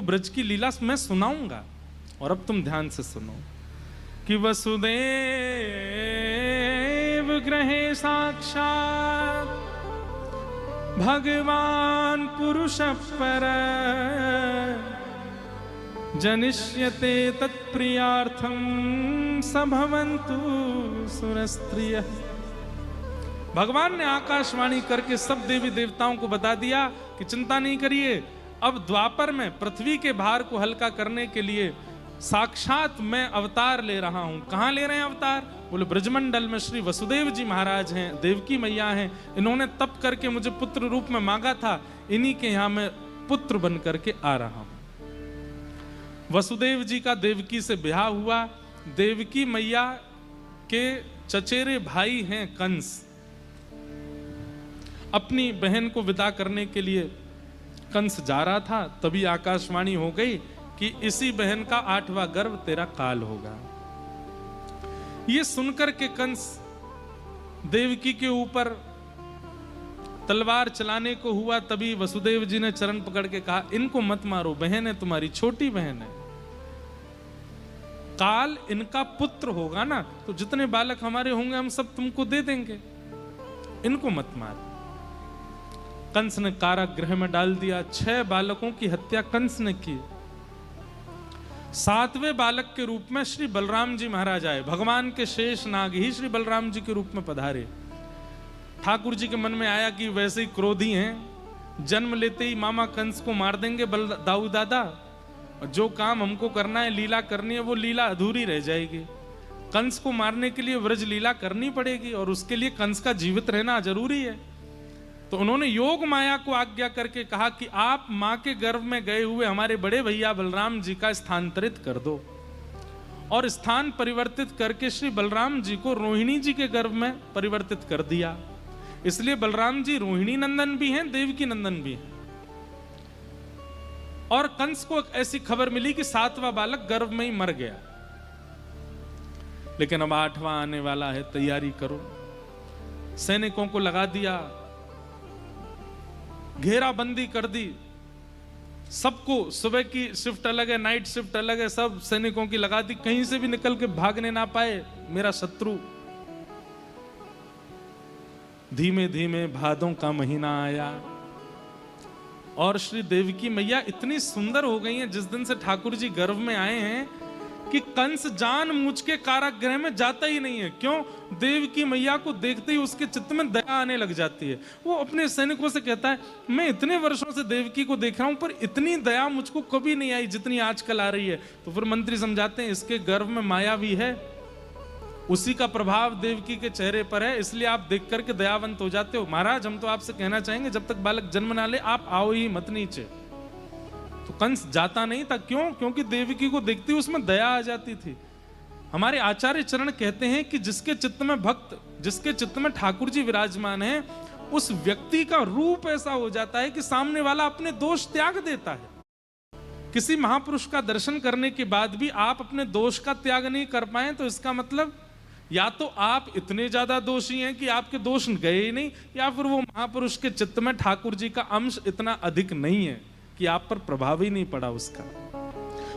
ब्रज की लीला मैं सुनाऊंगा। और अब तुम ध्यान से सुनो कि वसुदेव गृहे साक्षात भगवान पुरुष पर जनिष्यते तत्प्रियार्थम सभवन्तु सुरस्त्रिय। भगवान ने आकाशवाणी करके सब देवी देवताओं को बता दिया कि चिंता नहीं करिए, अब द्वापर में पृथ्वी के भार को हल्का करने के लिए साक्षात मैं अवतार ले रहा हूं। कहां ले रहे हैं अवतार? बोले ब्रजमंडल में श्री वसुदेव जी महाराज हैं, देवकी मैया हैं, इन्होंने तप करके मुझे पुत्र रूप में मांगा था, इन्हीं के यहां मैं पुत्र बन करके आ रहा हूं। वसुदेव जी का देवकी से ब्याह हुआ। देवकी मैया के चचेरे भाई हैं कंस। अपनी बहन को विदा करने के लिए कंस जा रहा था, तभी आकाशवाणी हो गई कि इसी बहन का 8वां गर्भ तेरा काल होगा। ये सुनकर के कंस देवकी के ऊपर तलवार चलाने को हुआ, तभी वसुदेव जी ने चरण पकड़ के कहा, इनको मत मारो, बहन है तुम्हारी, छोटी बहन है, काल इनका पुत्र होगा ना, तो जितने बालक हमारे होंगे हम सब तुमको दे देंगे, इनको मत मारो। कंस ने कारागृह में डाल दिया। 6 बालकों की हत्या कंस ने की। 7वें बालक के रूप में श्री बलराम जी महाराज आए। भगवान के शेष नाग ही श्री बलराम जी के रूप में पधारे। ठाकुर जी के मन में आया कि वैसे ही क्रोधी हैं, जन्म लेते ही मामा कंस को मार देंगे दाऊ दादा, जो काम हमको करना है, लीला करनी है, वो लीला अधूरी रह जाएगी। कंस को मारने के लिए व्रज लीला करनी पड़ेगी और उसके लिए कंस का जीवित रहना जरूरी है। तो उन्होंने योग माया को आज्ञा करके कहा कि आप मां के गर्भ में गए हुए हमारे बड़े भैया बलराम जी का स्थानांतरित कर दो, और स्थान परिवर्तित करके श्री बलराम जी को रोहिणी जी के गर्भ में परिवर्तित कर दिया। इसलिए बलराम जी रोहिणी नंदन भी हैं, देवकी नंदन भी हैं। और कंस को ऐसी खबर मिली कि 7वां बालक गर्भ में ही मर गया। लेकिन अब 8वां आने वाला है, तैयारी करो। सैनिकों को लगा दिया, घेराबंदी कर दी, सबको, सुबह की शिफ्ट अलग है, नाइट शिफ्ट अलग है, सब सैनिकों की लगा दी, कहीं से भी निकल के भागने ना पाए मेरा शत्रु। धीमे धीमे भादों का महीना आया और श्री देवकी मैया इतनी सुंदर हो गई हैं जिस दिन से ठाकुर जी गर्भ में आए हैं कि कंस जानबूझ के कारागृह में जाता ही नहीं है। क्यों? देवकी मैया को देखते ही उसके चित्त में दया आने लग जाती है। वो अपने सैनिकों से कहता है, मैं इतने वर्षों से देवकी को देख रहा हूं पर इतनी दया मुझको कभी नहीं आई जितनी आजकल आ रही है। तो फिर मंत्री समझाते हैं, इसके गर्भ में माया भी है, उसी का प्रभाव देवकी के चेहरे पर है, इसलिए आप देख करके दयावंत हो जाते हो। महाराज हम तो आपसे कहना चाहेंगे, जब तक बालक जन्म ना ले आप आओ ही मत नीचे। तो कंस जाता नहीं था। क्यों? क्योंकि देवकी को देखते ही उसमें दया आ जाती थी। हमारे आचार्य चरण कहते हैं कि जिसके चित्त में भक्त, जिसके चित्त में ठाकुर जी विराजमान है, उस व्यक्ति का रूप ऐसा हो जाता है कि सामने वाला अपने दोष त्याग देता है। किसी महापुरुष का दर्शन करने के बाद भी आप अपने दोष का त्याग नहीं कर पाए, तो इसका मतलब या तो आप इतने ज्यादा दोषी हैं कि आपके दोष गए ही नहीं, या फिर वो महापुरुष के चित्त में ठाकुर जी का अंश इतना अधिक नहीं है कि आप पर प्रभाव ही नहीं पड़ा उसका।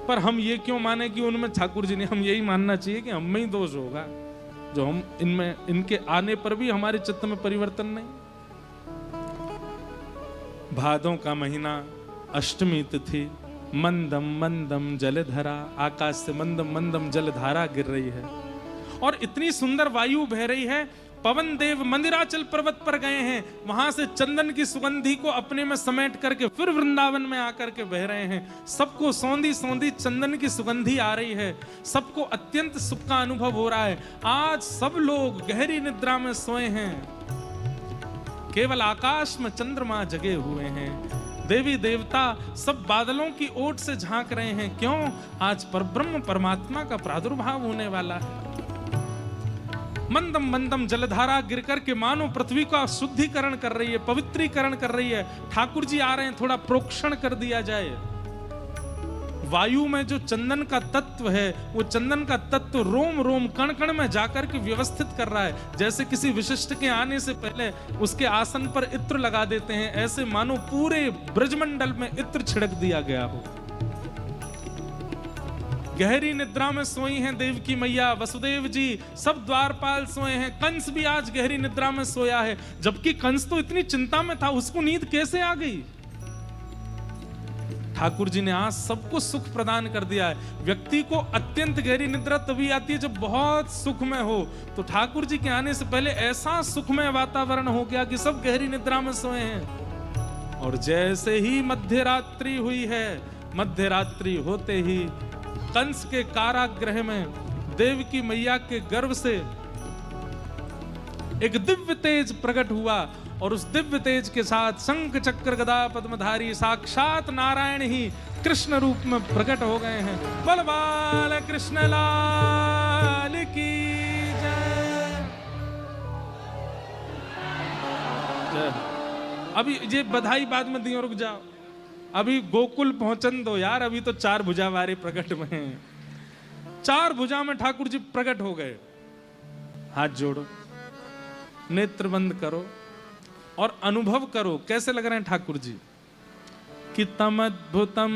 पर हम ये क्यों माने कि उनमें ठाकुर जी ने, हम यही मानना चाहिए कि हम में ही दोष होगा, जो हम इनमें, इनके आने पर भी हमारे चित्त में परिवर्तन नहीं। भादों का महीना, अष्टमी तिथि, मंदम मंदम जलधारा, आकाश से मंदम मंदम जलधारा गिर रही है और इतनी सुंदर वायु बह रही है। पवन देव मंदिराचल पर्वत पर गए हैं, वहां से चंदन की सुगंधी को अपने में समेट करके फिर वृंदावन में आकर के बह रहे हैं। सबको सौंधी सौंधी चंदन की सुगंधी आ रही है, सबको अत्यंत सुख का अनुभव हो रहा है। आज सब लोग गहरी निद्रा में सोए हैं, केवल आकाश में चंद्रमा जगे हुए हैं। देवी देवता सब बादलों की ओट से झांक रहे हैं। क्यों? आज परब्रह्म परमात्मा का प्रादुर्भाव होने वाला है। मंदम मंदम जलधारा गिर कर के मानो पृथ्वी का शुद्धिकरण कर रही है, पवित्रीकरण कर रही है। ठाकुर जी आ रहे हैं, थोड़ा प्रोक्षण कर दिया जाए। वायु में जो चंदन का तत्व है, वो चंदन का तत्व रोम रोम कण कण में जाकर के व्यवस्थित कर रहा है। जैसे किसी विशिष्ट के आने से पहले उसके आसन पर इत्र लगा देते हैं, ऐसे मानो पूरे ब्रजमंडल में इत्र छिड़क दिया गया हो। गहरी निद्रा में सोई हैं देवकी मैया, वसुदेव जी, सब द्वारपाल सोए हैं, कंस भी आज गहरी निद्रा में सोया है। जबकि कंस तो इतनी चिंता में था, उसको नींद कैसे आ गई? ठाकुर जी ने आज सबको सुख प्रदान कर दिया है। व्यक्ति को अत्यंत गहरी निद्रा तभी आती है जब बहुत सुख में हो। तो ठाकुर जी के आने से पहले ऐसा सुखमय वातावरण हो गया कि सब गहरी निद्रा में सोए हैं। और जैसे ही मध्यरात्रि हुई है, मध्यरात्रि होते ही कंस के कारागृह में देवकी मैया के गर्भ से एक दिव्य तेज प्रकट हुआ, और उस दिव्य तेज के साथ शंख चक्र गदा पद्मधारी साक्षात नारायण ही कृष्ण रूप में प्रकट हो गए हैं। बल बाल कृष्ण लाल की जय। अभी ये बधाई बाद में दियो, रुक जाओ, अभी गोकुल पहुंचन दो यार। अभी तो 4 भुजा वारे प्रकट में हैं। 4 भुजा में ठाकुर जी प्रकट हो गए। हाथ जोड़ो, नेत्र बंद करो और अनुभव करो कैसे लग रहे हैं ठाकुर जी। कि तमद्भुतम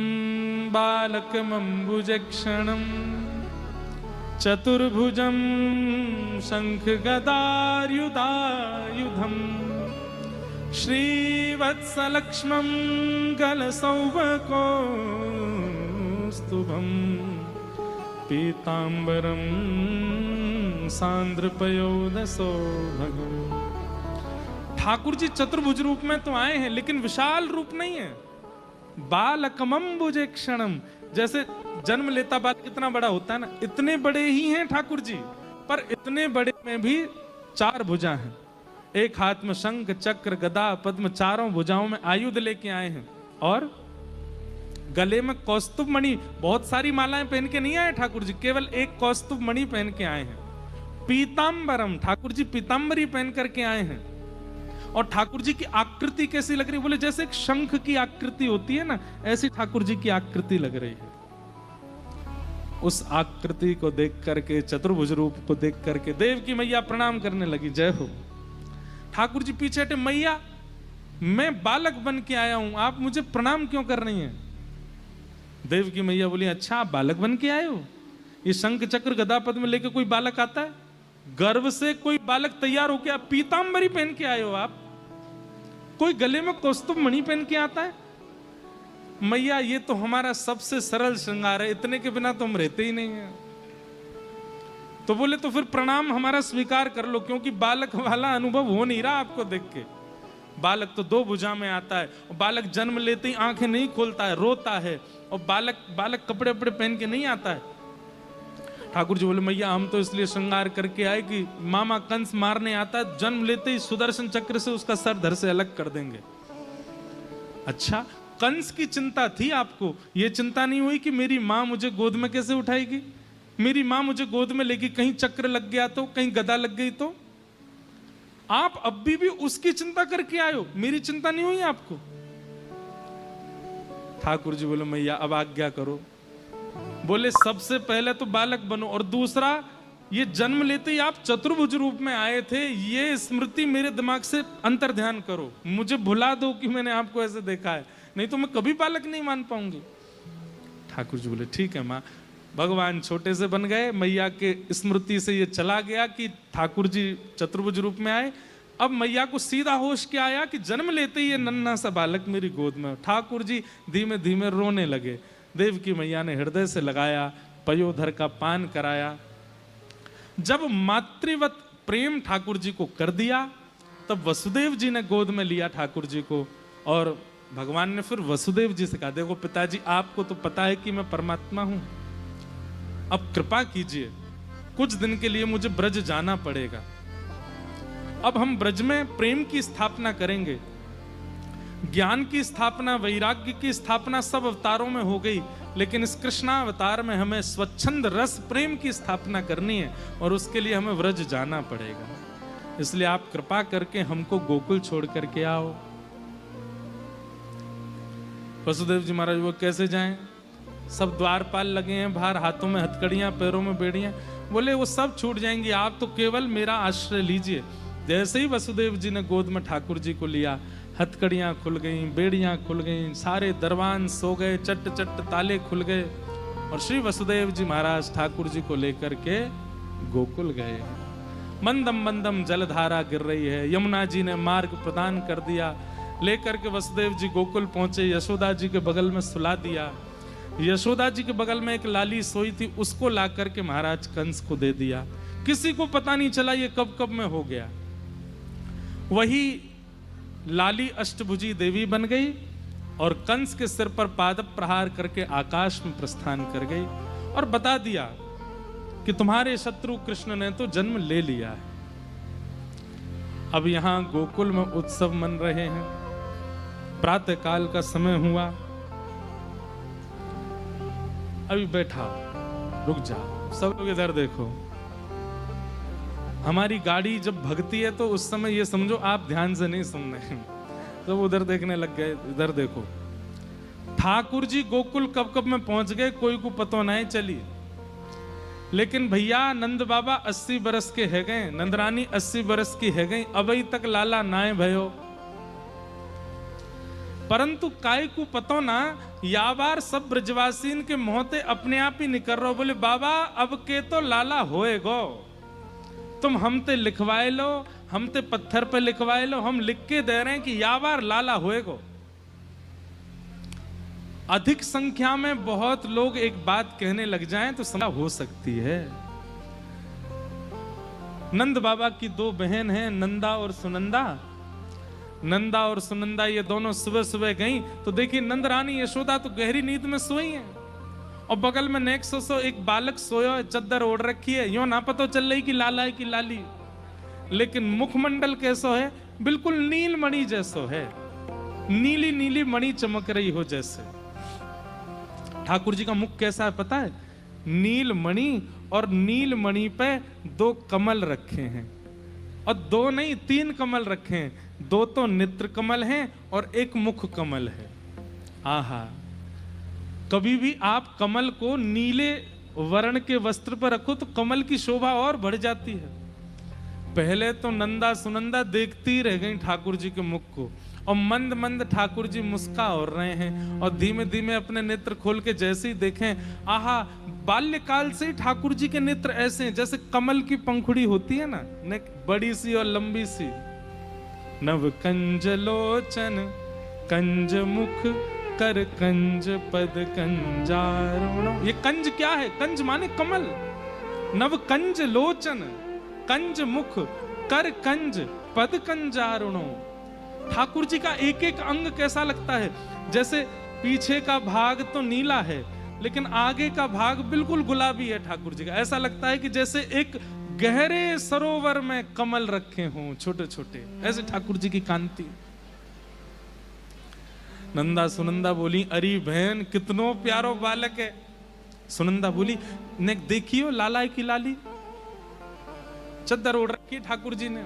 बालकमंबुजक्षणम चतुर्भुजम शंख गदायुधायुधम श्रीवत्सलक्ष्मं गलसौभकोस्तुभं पीतांबरम सांद्रपयोदसौभगम। ठाकुर जी चतुर्भुज रूप में तो आए हैं, लेकिन विशाल रूप नहीं है। बालकमंबुजे क्षणम, जैसे जन्म लेता बाल कितना बड़ा होता है ना, इतने बड़े ही हैं ठाकुर जी। पर इतने बड़े में भी 4 भुजा हैं। एक हाथ में शंख चक्र गदा पद्म, चारों भुजाओं में आयुध लेके आए हैं। और गले में कौस्तुभ मणि, बहुत सारी मालाएं पहन के नहीं आए ठाकुर जी, केवल एक कौस्तुभ मणि पहन के आए हैं। पीतांबरम, ठाकुर जी पीतांबरी पहन करके आए हैं। और ठाकुर जी की आकृति कैसी लग रही है? बोले जैसे एक शंख की आकृति होती है ना, ऐसी ठाकुर जी की आकृति लग रही है। उस आकृति को देख करके, चतुर्भुज रूप को देख करके देवकी मैया प्रणाम करने लगी। जय हो। ठाकुर जी पीछे हटे, मैया मैं बालक बन के आया हूं, आप मुझे प्रणाम क्यों कर रही हैं? देवकी मैया बोली, अच्छा आप बालक बन के आए हो? ये शंख चक्र गदा पद्म लेके कोई बालक आता है? गर्भ से कोई बालक तैयार होके आप पीतांबरी पहन के आए हो? आप कोई गले में कौस्तुभ मणि पहन के आता है? मैया ये तो हमारा सबसे सरल श्रृंगार है, इतने के बिना तो हम रहते ही नहीं है। तो बोले तो फिर प्रणाम हमारा स्वीकार कर लो, क्योंकि बालक वाला अनुभव हो नहीं रहा आपको देख के। बालक तो 2 भुजा में आता है, और बालक जन्म लेते ही आंखें नहीं खोलता है, रोता है, और बालक कपड़े वपड़े पहन के नहीं आता है। ठाकुर जी बोले, मैया हम तो इसलिए श्रृंगार करके आए कि मामा कंस मारने आता है, जन्म लेते ही सुदर्शन चक्र से उसका सर धड़ से अलग कर देंगे। अच्छा, कंस की चिंता थी आपको, ये चिंता नहीं हुई कि मेरी माँ मुझे गोद में कैसे उठाएगी, मेरी माँ मुझे गोद में लेगी, कहीं चक्र लग गया तो, कहीं गदा लग गई तो? आप अभी भी उसकी चिंता करके आए हो, मेरी चिंता नहीं हुई आपको? ठाकुर जी बोले, मैया अब आज्ञा करो। बोले सबसे पहले तो बालक बनो, और दूसरा ये जन्म लेते ही आप चतुर्भुज रूप में आए थे, ये स्मृति मेरे दिमाग से अंतर ध्यान करो, मुझे भुला दो कि मैंने आपको ऐसे देखा है, नहीं तो मैं कभी बालक नहीं मान पाऊंगी। ठाकुर जी बोले, ठीक है माँ। भगवान छोटे से बन गए, मैया के स्मृति से ये चला गया कि ठाकुर जी चतुर्भुज रूप में आए। अब मैया को सीधा होश क्या आया कि जन्म लेते ही ये नन्हा सा बालक मेरी गोद में। ठाकुर जी धीमे धीमे रोने लगे। देवकी मैया ने हृदय से लगाया, पयोधर का पान कराया। जब मातृवत प्रेम ठाकुर जी को कर दिया, तब वसुदेव जी ने गोद में लिया ठाकुर जी को, और भगवान ने फिर वसुदेव जी से कहा, देखो पिताजी आपको तो पता है कि मैं परमात्मा हूं, अब कृपा कीजिए, कुछ दिन के लिए मुझे ब्रज जाना पड़ेगा। अब हम ब्रज में प्रेम की स्थापना करेंगे, ज्ञान की स्थापना, वैराग्य की स्थापना सब अवतारों में हो गई, लेकिन इस कृष्णावतार में हमें स्वच्छंद रस प्रेम की स्थापना करनी है, और उसके लिए हमें व्रज जाना पड़ेगा। इसलिए आप कृपा करके हमको गोकुल छोड़ करके आओ। वसुदेव जी महाराज वो कैसे जाएं? सब द्वारपाल लगे हैं बाहर, हाथों में हथकड़ियां, पैरों में बेड़ियां। बोले वो सब छूट जाएंगी, आप तो केवल मेरा आश्रय लीजिए। जैसे ही वसुदेव जी ने गोद में ठाकुर जी को लिया, हथकड़ियां खुल गईं, बेड़ियां खुल गईं, सारे दरवान सो गए, चट चट ताले खुल गए, और श्री वसुदेव जी महाराज ठाकुर जी को लेकर के गोकुल गए। मंदम मंदम जलधारा गिर रही है, यमुना जी ने मार्ग प्रदान कर दिया, लेकर के वसुदेव जी गोकुल पहुंचे, यशोदा जी के बगल में सुला दिया। यशोदा जी के बगल में एक लाली सोई थी, उसको ला करके महाराज कंस को दे दिया। किसी को पता नहीं चला ये कब कब में हो गया। वही लाली अष्टभुजी देवी बन गई और कंस के सिर पर पाद प्रहार करके आकाश में प्रस्थान कर गई और बता दिया कि तुम्हारे शत्रु कृष्ण ने तो जन्म ले लिया है। अब यहां गोकुल में उत्सव मन रहे हैं, प्रातः काल का समय हुआ। अभी बैठा, रुक जाओ, सब लोग इधर देखो। हमारी गाड़ी जब भगती है तो उस समय ये समझो आप ध्यान से नहीं सुन रहे, तो उधर देखने लग गए। इधर देखो, ठाकुर जी गोकुल कब कब में पहुंच गए कोई को पता नहीं चली। लेकिन भैया नंद बाबा 80 बरस के है गए, नंदरानी 80 बरस की है गई, अभी तक लाला नाए भयो। परंतु काय को पतो ना, या बार सब ब्रजवासीन के मोहते अपने आप ही निकल रहो। बोले बाबा अब के तो लाला होएगो, तुम हमते लिखवाए लो, हमते पत्थर पे लिखवाए लो, हम लिख के दे रहे हैं कि या बार लाला होएगो। अधिक संख्या में बहुत लोग एक बात कहने लग जाएं तो समस्या हो सकती है। नंद बाबा की दो बहन हैं, नंदा और सुनंदा। नंदा और सुनंदा ये दोनों सुबह सुबह गईं तो देखिए नंद रानी यशोदा तो गहरी नींद में सोई हैं और बगल में नेक सो एक बालक सोया है, चद्दर ओढ़ रखी है, यो ना पता चल रही कि लाला है कि लाली। लेकिन मुखमंडल कैसो है, बिल्कुल नील मणि जैसो है, नीली नीली मणि चमक रही हो जैसे। ठाकुर जी का मुख कैसा है पता है, नील मणि, और नील मणि पे 2 कमल रखे हैं, और 2 नहीं 3 कमल रखे हैं। 2 तो नेत्र कमल हैं और 1 मुख कमल है। आहा, कभी भी आप कमल को नीले वर्ण के वस्त्र पर रखो तो कमल की शोभा और बढ़ जाती है। पहले तो नंदा सुनंदा देखती रह गई ठाकुर जी के मुख को, और मंद मंद ठाकुर जी मुस्का और रहे हैं, और धीमे धीमे अपने नेत्र खोल के जैसे ही देखें, आहा, बाल्यकाल से ही ठाकुर जी के नेत्र ऐसे हैं जैसे कमल की पंखुड़ी होती है ना, बड़ी सी और लंबी सी। नव कंज लोचन कंज मुख कर कंज पद कंजारुण। ये कंज क्या है? कंज माने कमल। नव कंज लोचन कंज मुख कर कंज पद कंजारुणो। ठाकुर जी का एक एक अंग कैसा लगता है, जैसे पीछे का भाग तो नीला है लेकिन आगे का भाग बिल्कुल गुलाबी है ठाकुर जी का। ऐसा लगता है कि जैसे एक गहरे सरोवर में कमल रखे हों छोटे छोटे, ऐसे ठाकुर जी की कांति। नंदा सुनंदा बोली, अरे बहन कितनो प्यारो बालक है। सुनंदा बोली, ने देखियो लाला की लाली, चद्दर ओढ़ रखी ठाकुर जी ने।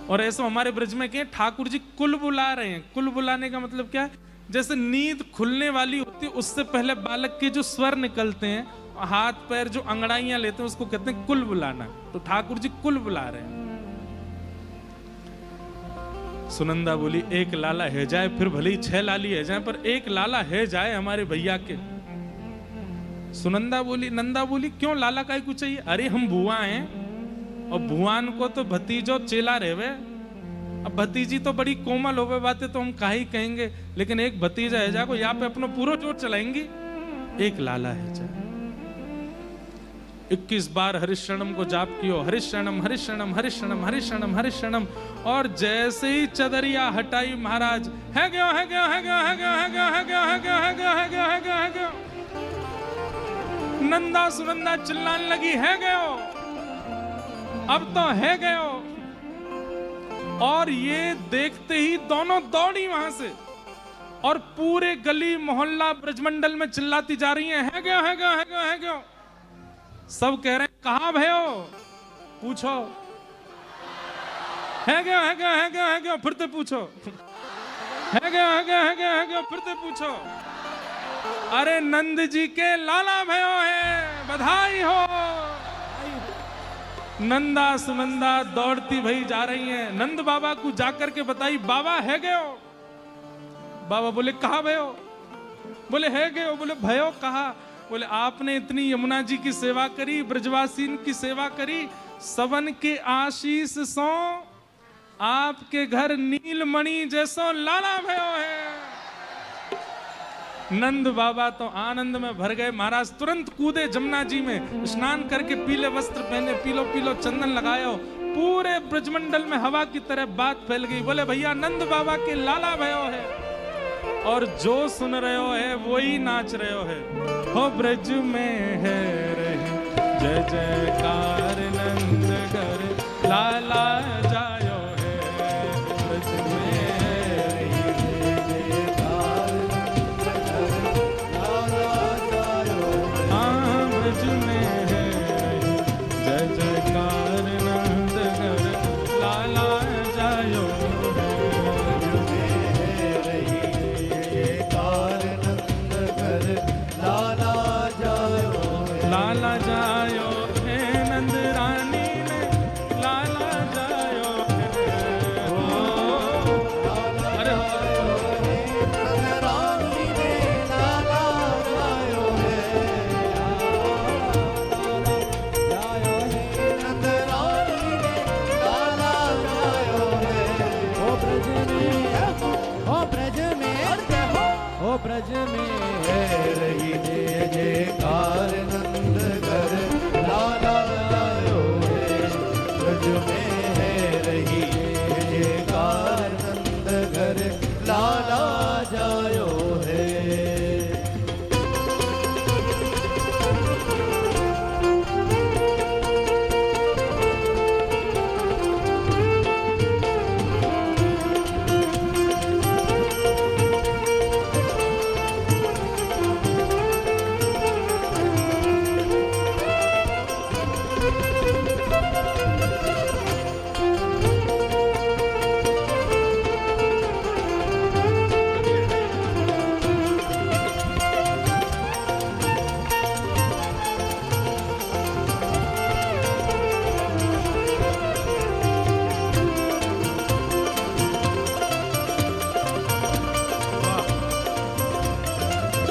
और ऐसा हमारे ब्रज में क्या, ठाकुर जी कुल बुला रहे हैं। कुल बुलाने का मतलब क्या है, जैसे नींद खुलने वाली होती है उससे पहले बालक के जो स्वर निकलते हैं, हाथ पैर जो अंगड़ाइयां लेते हैं, उसको कहते हैं कुल बुलाना। तो ठाकुर जी कुल बुला रहे हैं। सुनंदा बोली, एक लाला है जाए, फिर भले ही 6 लाली है जाए, पर एक लाला है जाए हमारे भैया के। सुनंदा बोली, नंदा बोली, क्यों लाला का ही कुछ चाहिए? अरे हम बुआ हैं और भुआन को तो भतीजो चेला रहवे। अब भतीजी तो बड़ी कोमल होवे बातें तो हम काहे कहेंगे, लेकिन एक भतीजा है जाको यहाँ पे अपना पूरा जोर चलाएंगी। एक लाला है जा। 21 बार हरिशरणम को जाप कियो, हरिशरणम हरिशरणम हरिशरणम हरिशरणम हरिशरणम। और जैसे ही चदरिया हटाई महाराज, है गयो है गयो है गयो है गयो है गयो है गयो है गयो है गयो है गयो है गयो है गयो। नंदा सुनंदा चिल्लाने लगी, है गयो, अब तो है गयो। और ये देखते ही दोनों दौड़ी वहां से, और पूरे गली मोहल्ला ब्रजमंडल में चिल्लाती जा रही है गयो है गयो है गयो है गयो। सब कह रहे हैं, कहां भयो? पूछो। है गयो है गयो है गयो है गयो, फिर से पूछो। है गयो है गयो है गयो है गयो, फिर से पूछो। अरे नंद जी के लाला भयो है, बधाई हो। नंदा सुनंदा दौड़ती भई जा रही हैं। नंद बाबा को जाकर के बताई, बाबा है गयो। बाबा बोले, कहा भयो? बोले है गयो। बोले भयो कहा? बोले आपने इतनी यमुना जी की सेवा करी, ब्रजवासीन की सेवा करी, सवन के आशीष सो आपके घर नीलमणि जैसो लाला भयो है। नंद बाबा तो आनंद में भर गए। महाराज तुरंत कूदे जमुना जी में, स्नान करके पीले वस्त्र पहने, पीलो पीलो चंदन लगायो। पूरे ब्रजमंडल में हवा की तरह बात फैल गई। बोले भैया नंद बाबा के लाला भयो है, और जो सुन रहे हो है वही नाच रहे हो है। हो ब्रज में है रही जय जयकार नंद घर लाला जायो है। ब्रज में है रही जय जयकार लाला जायो। हाँ ब्रज में है रही जय जयकार नंद घर लाला जायो। लाला जायो है नंद रानी ने लाला जायो है। अरे नंद रानी ने लाला जायो है। नंद रानी ने लाला जायो है। ओ ब्रज में, ओ ब्रज में, ओ ब्रज में है रही जय जयकार नंद घर लाला जायो है। ब्रज में है रही जय जयकार नंद घर लाला जायो है।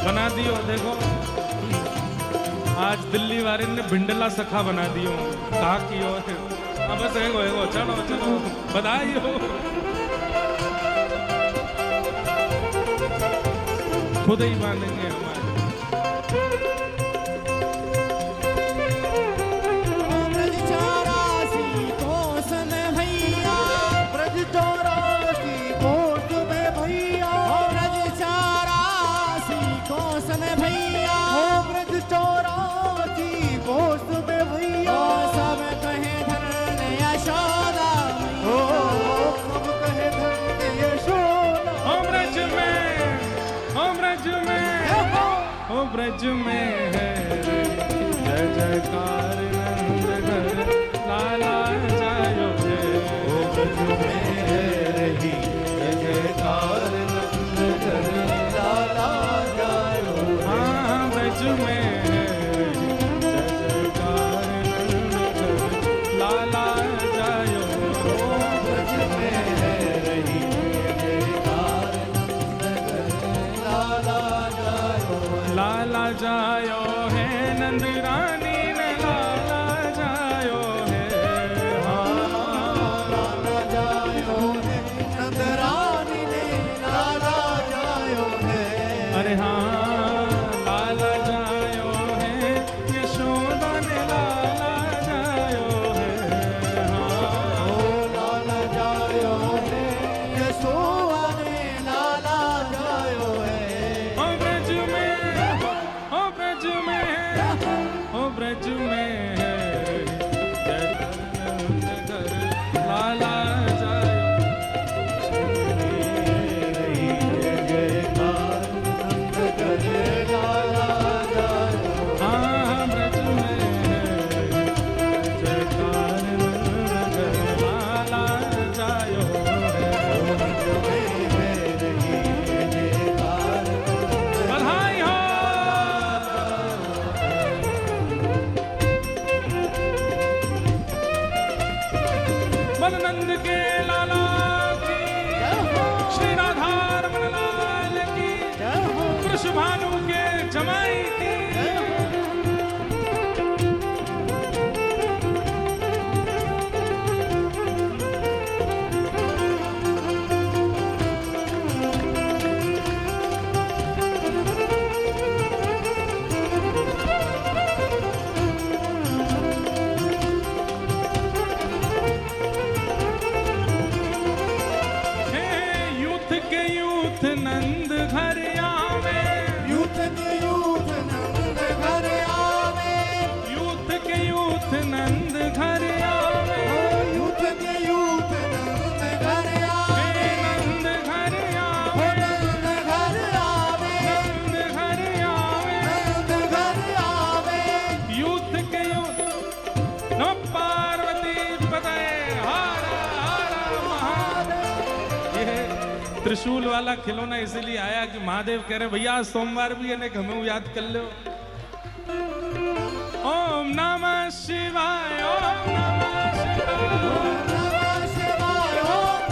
बना दियो। देखो आज दिल्ली वाले ने भिंडला सखा बना दियो। कहा की हो हाँ बस एगो चलो चलो बधाई हो। खुद ही बांधेंगे हमारे। ब्रज 84 कोस में भैया, ब्रज 84 कोस में भैया, ब्रज 84 कोस में भैया, ब्रज 84 कोस में भैया। सब कहे धन यशोदा मैया, सब कहे धन यशोदा। ओ ब्रज में, ओ ब्रज में, ओ ब्रज में है जय जयकार नंद घर लाला जायो है। ओ ब्रज में है रही जय जयकार नंद घर लाला जायो। हाँ ब्रज में है जय जयकार नंद घर लाला जायो। ब्रज में है रही जय जयकार नंद घर लाला जायो। लाला जायो है नंद रानी ने लाला जायो है। लाला जायो है नंद रानी ने लाला जायो है। अरे हाँ लाला जायो है यशोदा ने लाला जायो है। हाँ ओ लाला जायो है यशोदा ने लाला जायो है। ओ ब्रज में, ओ ब्रज में, ओ ब्रज त्रिशूल वाला खिलौना इसीलिए आया कि महादेव कह रहे भैया सोमवार भी है ने हमें याद कर लो। ओम नमः शिवाय, ओम नमः शिवाय, ओम नमः शिवाय, ओम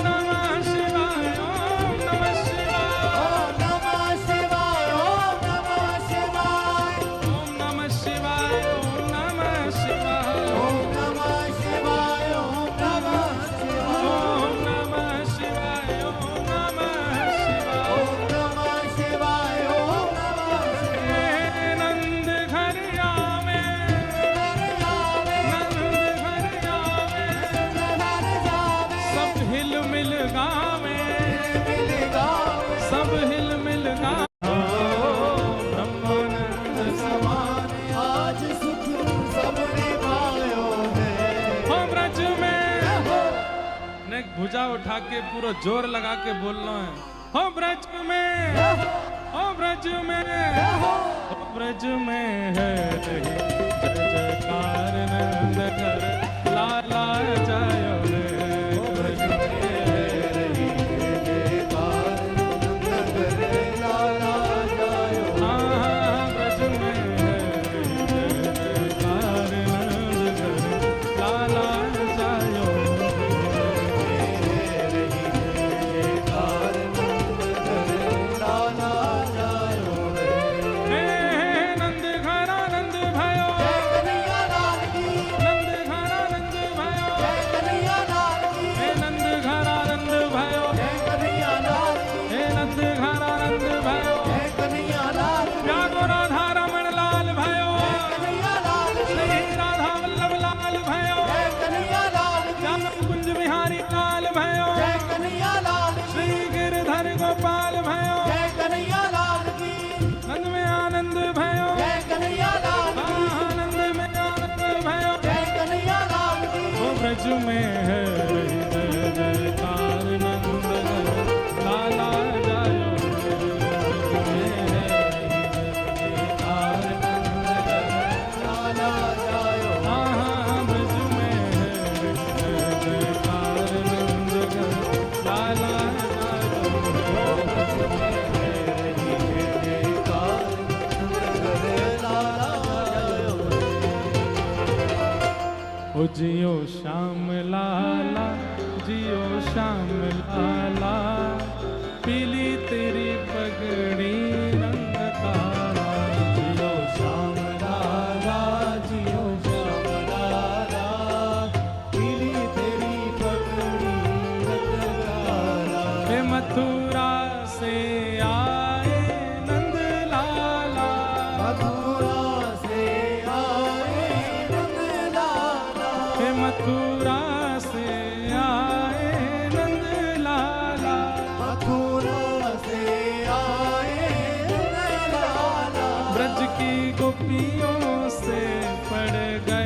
नमः शिवाय, ओम नमः शिवाय, ओम नमः शिवाय, ओम नमः शिवाय, ओम नमः शिवाय, ओम नमः शिवाय, ओम नमः शिवाय, ओम नमः शिवाय, ओम नमः शिवाय, ओम नमः शिवाय, ओम नमः शिवाय। नंद घर आवे, नंद घर आवे, सब हिल मिल गावे, सब हिल मिल गावे। ब्रह्मानंद समान आज सुख सबने पायो है। हो ब्रज में, ने भुजा उठा के पूरा जोर लगा के बोलना है। हो ब्रज में, हो ब्रज में, हो ब्रज में है रही जय जयकार नंद घर लाला जायो रे। ओ ब्रज में है रही जय जयकार नंद घर लाला जायो। हाँ, ब्रज में है रही जय जयकार नंद घर लाला जायो। हे नंद घर आनंद भयो, नंद घर आनंद भयो, हे नंद घर आनंद भयो, हे नंद घर आनंद भयो। जागो राधा रमण लाल भयो, श्री राधा वल्लभ लाल भयो, जागो कुंज बिहारी लाल भयो, श्री गिरधर गोपाल भयो। नंद में आनंद भयो, आनंद में आनंद भयो। वो ब्रज में है रही जय जयकार नंद घर लाला जायो। ब्रज में है रही जय जयकार नंद घर हाँ, ब्रज में है रही जय जयकार नंद घर लाला ओ जियो श्याम लाला, जियो श्याम लाला, पीली तेरी पगड़ी रंग काला। जियो श्याम लाला, जियो श्याम लाला, पीली तेरी पगड़ी रंग काला। हे मथुरा से आए नंद लाला, मथुरा से आए नंद लाला। हे मथुरा से आए नंद लाला। मथुरा से आए नंद लाला। ब्रज की गोपियों से पड़ गए